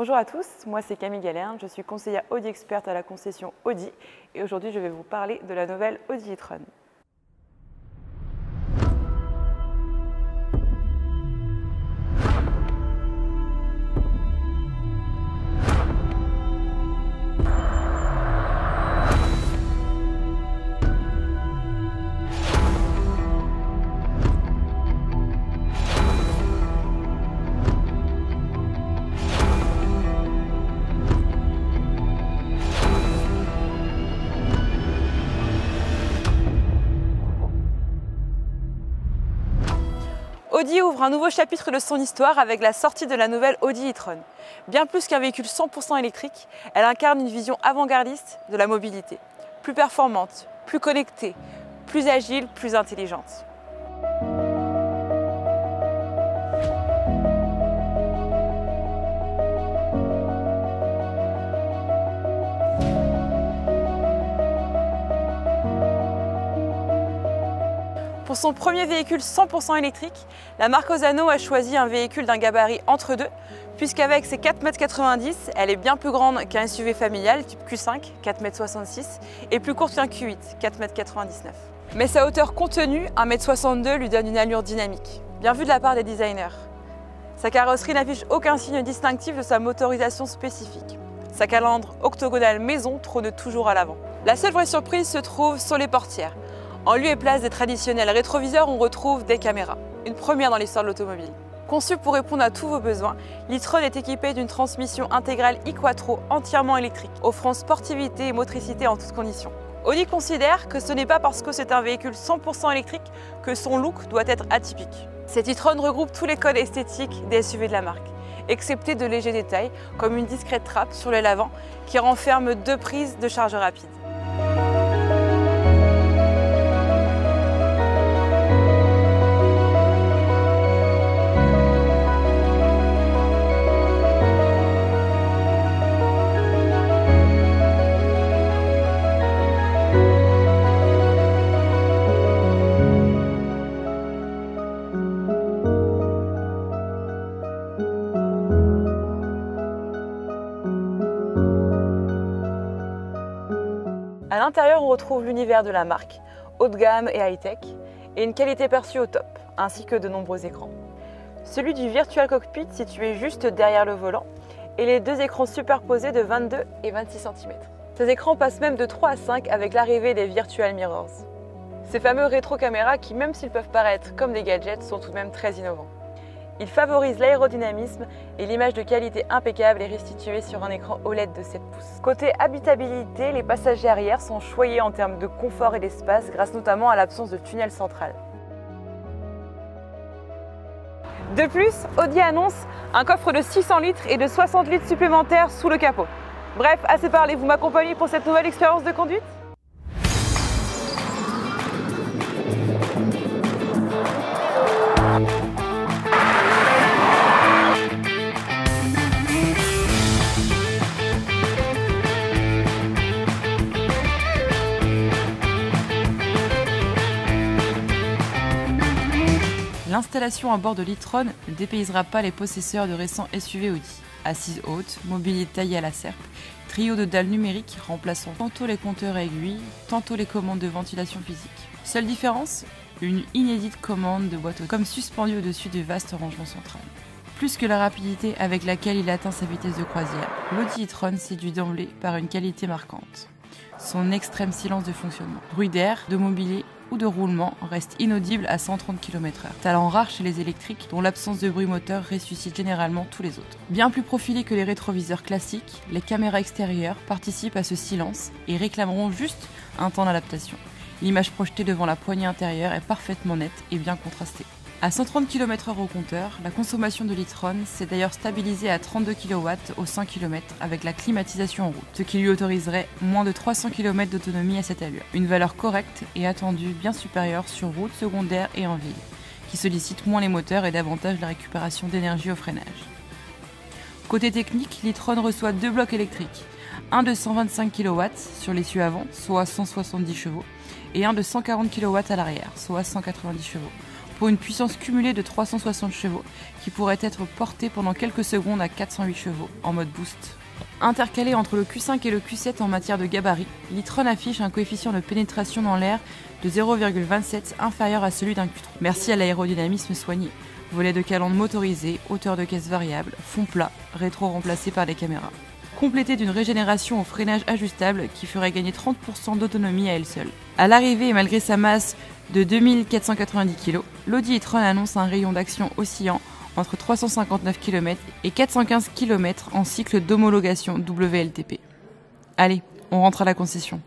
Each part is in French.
Bonjour à tous, moi c'est Camille Galerne, je suis conseillère Audi experte à la concession Audi et aujourd'hui je vais vous parler de la nouvelle Audi e-tron. Audi ouvre un nouveau chapitre de son histoire avec la sortie de la nouvelle Audi e-tron. Bien plus qu'un véhicule 100% électrique, elle incarne une vision avant-gardiste de la mobilité. Plus performante, plus connectée, plus agile, plus intelligente. Pour son premier véhicule 100% électrique, la marque Ozzano a choisi un véhicule d'un gabarit entre deux, puisqu'avec ses 4,90 m, elle est bien plus grande qu'un SUV familial type Q5, 4,66 m, et plus courte qu'un Q8, 4,99 m. Mais sa hauteur contenue, 1,62 m, lui donne une allure dynamique, bien vue de la part des designers. Sa carrosserie n'affiche aucun signe distinctif de sa motorisation spécifique. Sa calandre octogonale maison trône toujours à l'avant. La seule vraie surprise se trouve sur les portières. En lieu et place des traditionnels rétroviseurs, on retrouve des caméras, une première dans l'histoire de l'automobile. Conçue pour répondre à tous vos besoins, l'e-tron est équipée d'une transmission intégrale e-quattro entièrement électrique, offrant sportivité et motricité en toutes conditions. Audi considère que ce n'est pas parce que c'est un véhicule 100% électrique que son look doit être atypique. Cette e-tron regroupe tous les codes esthétiques des SUV de la marque, excepté de légers détails comme une discrète trappe sur l'aile avant qui renferme 2 prises de charge rapide. À l'intérieur, on retrouve l'univers de la marque, haut de gamme et high-tech, et une qualité perçue au top, ainsi que de nombreux écrans. Celui du Virtual Cockpit situé juste derrière le volant, et les 2 écrans superposés de 22 et 26 cm. Ces écrans passent même de 3 à 5 avec l'arrivée des Virtual Mirrors. Ces fameux rétro-caméras qui, même s'ils peuvent paraître comme des gadgets, sont tout de même très innovants. Ils favorisent l'aérodynamisme et l'image de qualité impeccable est restituée sur un écran OLED de 7 pouces. Côté habitabilité, les passagers arrière sont choyés en termes de confort et d'espace grâce notamment à l'absence de tunnel central. De plus, Audi annonce un coffre de 600 litres et de 60 litres supplémentaires sous le capot. Bref, assez parlé, vous m'accompagnez pour cette nouvelle expérience de conduite ? L'installation à bord de l'e-tron ne dépaysera pas les possesseurs de récents SUV Audi. Assise haute, mobilier taillé à la serpe, trio de dalles numériques remplaçant tantôt les compteurs à aiguilles, tantôt les commandes de ventilation physique. Seule différence, une inédite commande de boîte auto, comme suspendue au-dessus du vaste rangement central. Plus que la rapidité avec laquelle il atteint sa vitesse de croisière, l'Audi e-tron séduit d'emblée par une qualité marquante. Son extrême silence de fonctionnement. Bruit d'air, de mobilier ou de roulement reste inaudible à 130 km/h. Talent rare chez les électriques dont l'absence de bruit moteur ressuscite généralement tous les autres. Bien plus profilés que les rétroviseurs classiques, les caméras extérieures participent à ce silence et réclameront juste un temps d'adaptation. L'image projetée devant la poignée intérieure est parfaitement nette et bien contrastée. À 130 km/h au compteur, la consommation de l'e-tron s'est d'ailleurs stabilisée à 32 kW au 100 km avec la climatisation en route, ce qui lui autoriserait moins de 300 km d'autonomie à cette allure. Une valeur correcte et attendue bien supérieure sur route secondaire et en ville, qui sollicite moins les moteurs et davantage la récupération d'énergie au freinage. Côté technique, l'e-tron reçoit 2 blocs électriques, un de 125 kW sur l'essieu avant, soit 170 chevaux, et un de 140 kW à l'arrière, soit 190 chevaux. pour une puissance cumulée de 360 chevaux qui pourrait être portée pendant quelques secondes à 408 chevaux en mode boost. Intercalé entre le Q5 et le Q7 en matière de gabarit, l'e-tron affiche un coefficient de pénétration dans l'air de 0,27 inférieur à celui d'un Q3. Merci à l'aérodynamisme soigné. Volet de calandre motorisé, hauteur de caisse variable, fond plat, rétro remplacé par les caméras. Complété d'une régénération au freinage ajustable qui ferait gagner 30% d'autonomie à elle seule. À l'arrivée et malgré sa masse de 2490 kg, l'Audi e-tron annonce un rayon d'action oscillant entre 359 km et 415 km en cycle d'homologation WLTP. Allez, on rentre à la concession.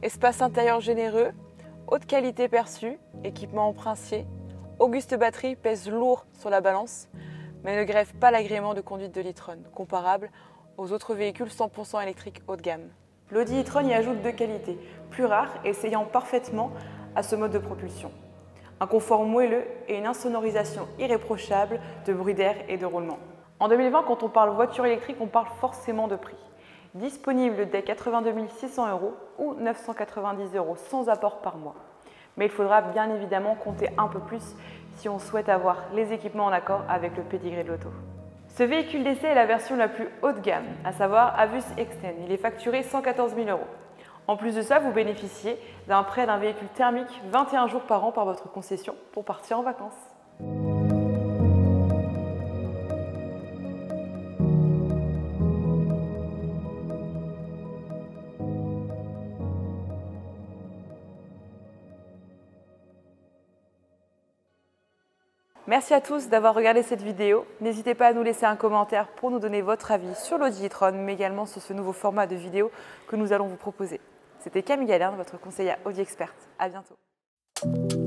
Espace intérieur généreux, haute qualité perçue, équipement en princier, auguste batterie pèse lourd sur la balance, mais ne grève pas l'agrément de conduite de l'e-tron, comparable aux autres véhicules 100% électriques haut de gamme. L'Audi e-tron y ajoute deux qualités, plus rares et s'ayant parfaitement à ce mode de propulsion. Un confort moelleux et une insonorisation irréprochable de bruit d'air et de roulement. En 2020, quand on parle voiture électrique, on parle forcément de prix. Disponible dès 82 600 € ou 990 € sans apport par mois. Mais il faudra bien évidemment compter un peu plus si on souhaite avoir les équipements en accord avec le pédigré de l'auto. Ce véhicule d'essai est la version la plus haut de gamme, à savoir Avus Extend. Il est facturé 114 000 €. En plus de ça, vous bénéficiez d'un prêt d'un véhicule thermique 21 jours par an par votre concession pour partir en vacances. Merci à tous d'avoir regardé cette vidéo. N'hésitez pas à nous laisser un commentaire pour nous donner votre avis sur l'Audi e-tron, mais également sur ce nouveau format de vidéo que nous allons vous proposer. C'était Camille Galerne, votre conseillère Audi experte. À bientôt.